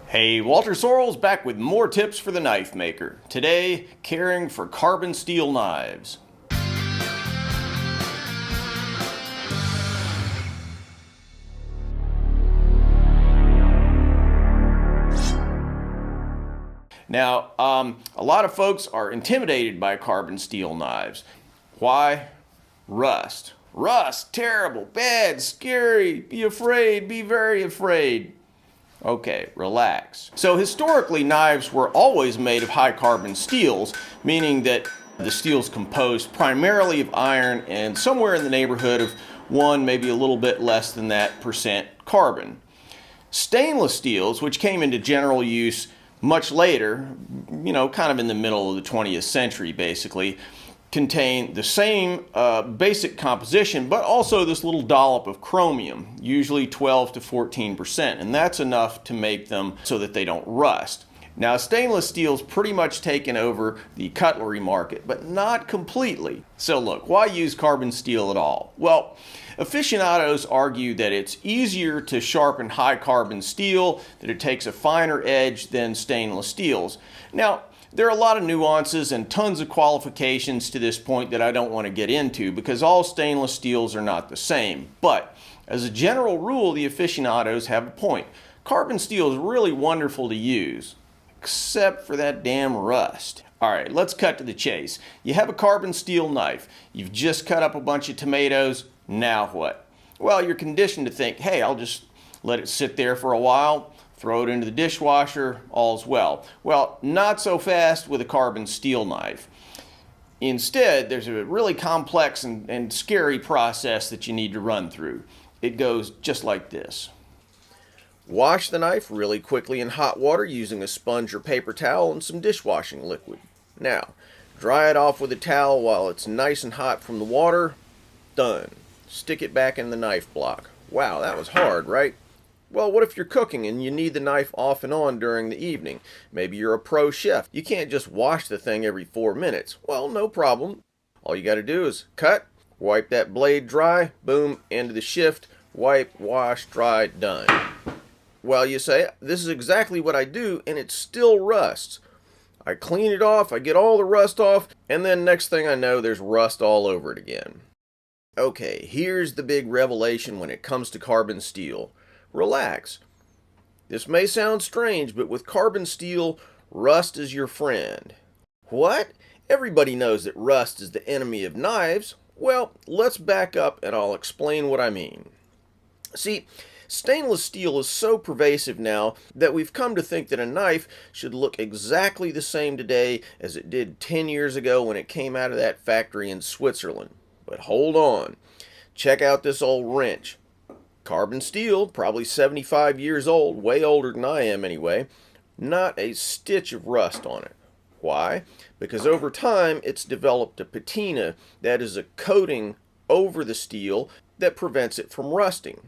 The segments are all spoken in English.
Hey, Walter Sorrells back with more tips for the knife maker. Today, caring for carbon steel knives. Now, a lot of folks are intimidated by carbon steel knives. Why? Rust. Rust, terrible, bad, scary, be afraid, be very afraid. Okay, relax. So historically, knives were always made of high carbon steels, meaning that the steel's composed primarily of iron and somewhere in the neighborhood of 1, maybe a little bit less than that percent carbon. Stainless steels, which came into general use much later, kind of in the middle of the 20th century basically, contain the same basic composition, but also this little dollop of chromium, usually 12 to 14%, and that's enough to make them so that they don't rust. Now, stainless steel's pretty much taken over the cutlery market, but not completely. So look, why use carbon steel at all? Well, aficionados argue that it's easier to sharpen high carbon steel, that it takes a finer edge than stainless steels. Now, there are a lot of nuances and tons of qualifications to this point that I don't want to get into because all stainless steels are not the same. But as a general rule, the aficionados have a point. Carbon steel is really wonderful to use, except for that damn rust. All right, let's cut to the chase. You have a carbon steel knife. You've just cut up a bunch of tomatoes. Now what? Well, you're conditioned to think, hey, I'll just let it sit there for a while, throw it into the dishwasher, all's well. Well, not so fast with a carbon steel knife. Instead, there's a really complex and scary process that you need to run through. It goes just like this. Wash the knife really quickly in hot water using a sponge or paper towel and some dishwashing liquid. Now, dry it off with a towel while it's nice and hot from the water. Done. Stick it back in the knife block. Wow, that was hard, right? Well, what if you're cooking and you need the knife off and on during the evening? Maybe you're a pro chef. You can't just wash the thing every 4 minutes. Well, no problem. All you got to do is cut, wipe that blade dry, boom, into the shift, wipe, wash, dry, done. Well, you say, this is exactly what I do, and it still rusts. I clean it off, I get all the rust off, and then next thing I know, there's rust all over it again. Okay, here's the big revelation when it comes to carbon steel. Relax. This may sound strange, but with carbon steel, rust is your friend. What? Everybody knows that rust is the enemy of knives. Well, let's back up and I'll explain what I mean. See, stainless steel is so pervasive now that we've come to think that a knife should look exactly the same today as it did 10 years ago when it came out of that factory in Switzerland. But hold on. Check out this old wrench. Carbon steel, probably 75 years old, way older than I am anyway, not a stitch of rust on it. Why? Because over time it's developed a patina, that is a coating over the steel that prevents it from rusting.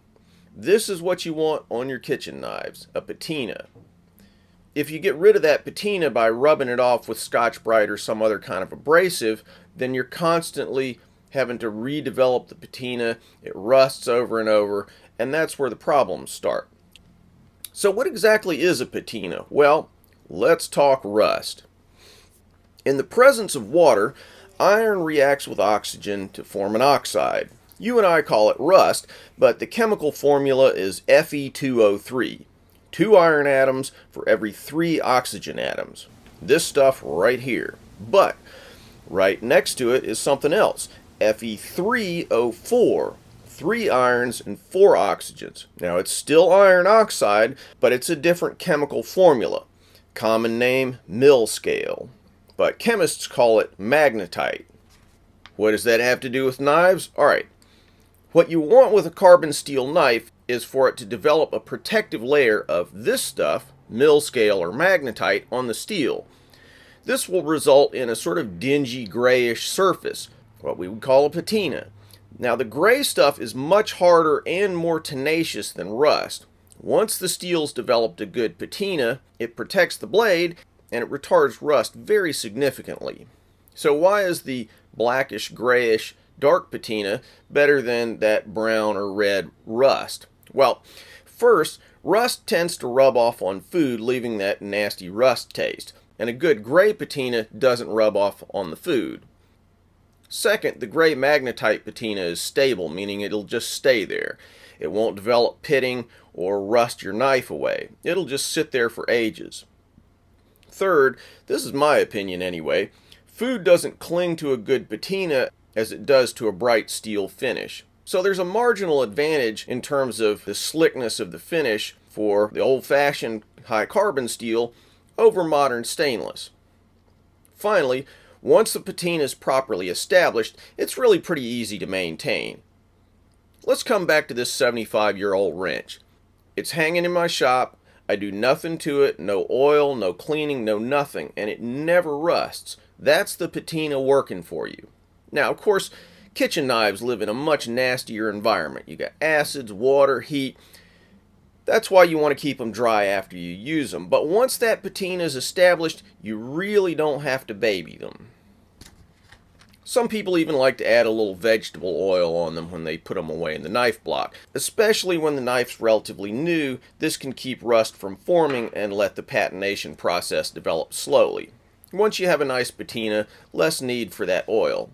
This is what you want on your kitchen knives, a patina. If you get rid of that patina by rubbing it off with Scotch-Brite or some other kind of abrasive, then you're constantly having to redevelop the patina. It rusts over and over, and that's where the problems start. So what exactly is a patina? Well, let's talk rust. In the presence of water, iron reacts with oxygen to form an oxide. You and I call it rust, but the chemical formula is Fe2O3. 2 iron atoms for every 3 oxygen atoms. This stuff right here. But right next to it is something else. Fe3O4, 3 irons and 4 oxygens. Now it's still iron oxide, but it's a different chemical formula. Common name, mill scale. But chemists call it magnetite. What does that have to do with knives? Alright, what you want with a carbon steel knife is for it to develop a protective layer of this stuff, mill scale or magnetite, on the steel. This will result in a sort of dingy grayish surface, what we would call a patina. Now the gray stuff is much harder and more tenacious than rust. Once the steel's developed a good patina, it protects the blade and it retards rust very significantly. So why is the blackish grayish dark patina better than that brown or red rust? Well, first, Rust tends to rub off on food, leaving that nasty rust taste, and a good gray patina doesn't rub off on the food. Second, the gray magnetite patina is stable, meaning it'll just stay there. It won't develop pitting or rust your knife away. It'll just sit there for ages. Third, this is my opinion anyway, food doesn't cling to a good patina as it does to a bright steel finish. So there's a marginal advantage in terms of the slickness of the finish for the old-fashioned high carbon steel over modern stainless. Finally, once the patina is properly established, it's really pretty easy to maintain. Let's come back to this 75-year-old wrench. It's hanging in my shop. I do nothing to it, no oil, no cleaning, no nothing, and it never rusts. That's the patina working for you. Now, of course, kitchen knives live in a much nastier environment. You got acids, water, heat. That's why you want to keep them dry after you use them. But once that patina is established, you really don't have to baby them. Some people even like to add a little vegetable oil on them when they put them away in the knife block. Especially when the knife's relatively new, this can keep rust from forming and let the patination process develop slowly. Once you have a nice patina, less need for that oil.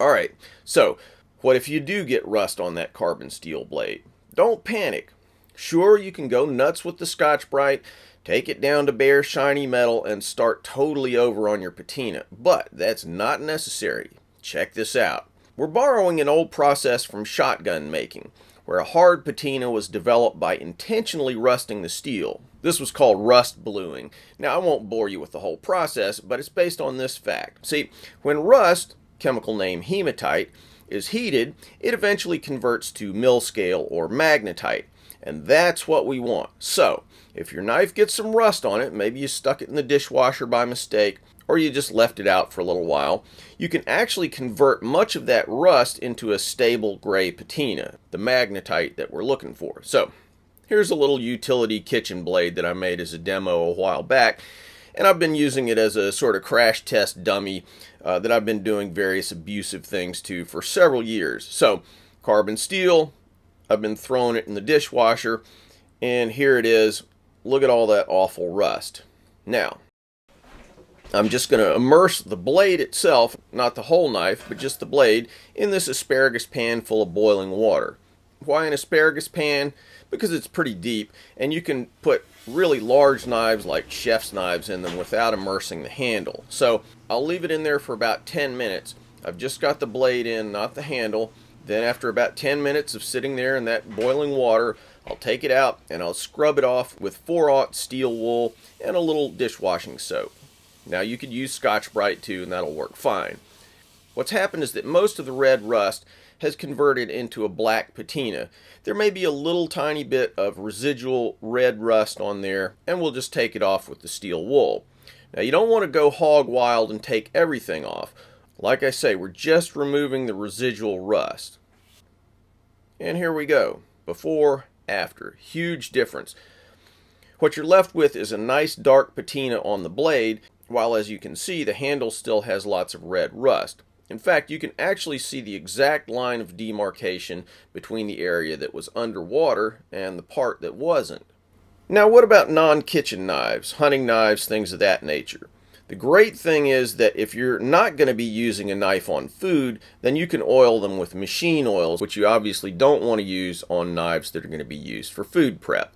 Alright, so what if you do get rust on that carbon steel blade? Don't panic. Sure, you can go nuts with the Scotch-Brite, take it down to bare shiny metal, and start totally over on your patina, but that's not necessary. Check this out. We're borrowing an old process from shotgun making, where a hard patina was developed by intentionally rusting the steel. This was called rust bluing. Now, I won't bore you with the whole process, but it's based on this fact. See, when rust, chemical name hematite, is heated, it eventually converts to mil-scale or magnetite. And that's what we want. So, if your knife gets some rust on it, maybe you stuck it in the dishwasher by mistake, or you just left it out for a little while, you can actually convert much of that rust into a stable gray patina, the magnetite that we're looking for. So, here's a little utility kitchen blade that I made as a demo a while back, and I've been using it as a sort of crash test dummy that I've been doing various abusive things to for several years. So, carbon steel, I've been throwing it in the dishwasher, and here it is. Look at all that awful rust. Now, I'm just going to immerse the blade itself, not the whole knife, but just the blade, in this asparagus pan full of boiling water. Why an asparagus pan? Because it's pretty deep, and you can put really large knives like chef's knives in them without immersing the handle. So I'll leave it in there for about 10 minutes. I've just got the blade in, not the handle. Then after about 10 minutes of sitting there in that boiling water, I'll take it out and I'll scrub it off with 4/0 steel wool and a little dishwashing soap. Now you could use Scotch-Brite too, and that'll work fine. What's happened is that most of the red rust has converted into a black patina. There may be a little tiny bit of residual red rust on there, and we'll just take it off with the steel wool. Now you don't want to go hog wild and take everything off. Like I say, we're just removing the residual rust. And here we go. Before, after. Huge difference. What you're left with is a nice dark patina on the blade, while as you can see, the handle still has lots of red rust. In fact, you can actually see the exact line of demarcation between the area that was underwater and the part that wasn't. Now, what about non-kitchen knives, hunting knives, things of that nature? The great thing is that if you're not going to be using a knife on food, then you can oil them with machine oils, which you obviously don't want to use on knives that are going to be used for food prep.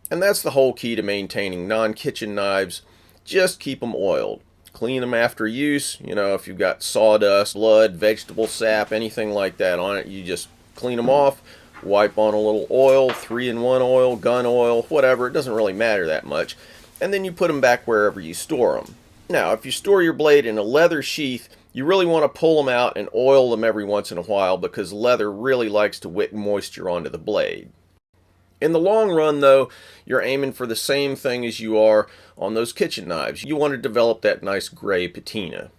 And that's the whole key to maintaining non-kitchen knives. Just keep them oiled. Clean them after use. You know, if you've got sawdust, blood, vegetable sap, anything like that on it, you just clean them off, wipe on a little oil, 3-in-1 oil, gun oil, whatever. It doesn't really matter that much. And then you put them back wherever you store them. Now, if you store your blade in a leather sheath, you really want to pull them out and oil them every once in a while because leather really likes to wick moisture onto the blade. In the long run, though, you're aiming for the same thing as you are on those kitchen knives. You want to develop that nice gray patina.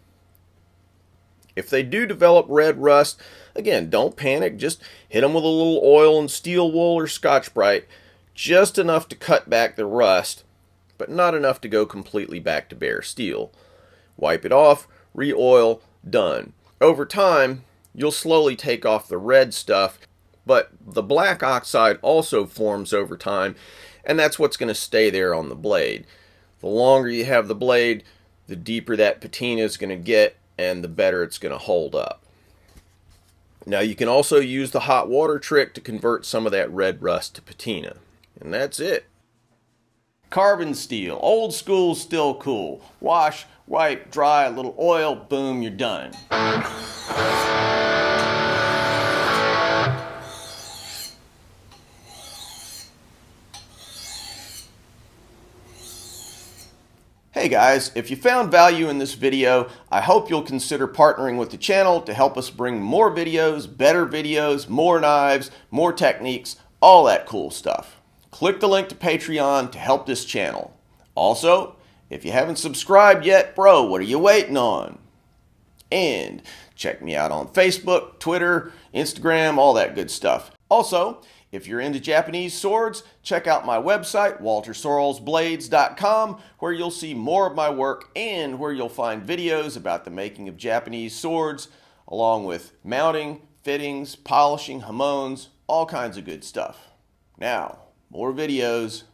If they do develop red rust, again, don't panic. Just hit them with a little oil and steel wool or Scotch-Brite, just enough to cut back the rust, but not enough to go completely back to bare steel. Wipe it off, re-oil, done. Over time, you'll slowly take off the red stuff, But the black oxide also forms over time, and that's what's going to stay there on the blade. The longer you have the blade, the deeper that patina is going to get, and the better it's going to hold up. Now you can also use the hot water trick to convert some of that red rust to patina. And that's it. Carbon steel, old school, still cool. Wash, wipe, dry, a little oil, boom, you're done. Hey guys, if you found value in this video, I hope you'll consider partnering with the channel to help us bring more videos, better videos, more knives, more techniques, all that cool stuff. Click the link to Patreon to help this channel. Also, if you haven't subscribed yet, bro, what are you waiting on? And check me out on Facebook, Twitter, Instagram, all that good stuff. Also, if you're into Japanese swords, check out my website, waltersorrellsblades.com, where you'll see more of my work and where you'll find videos about the making of Japanese swords, along with mounting, fittings, polishing, hamones, all kinds of good stuff. Now, more videos.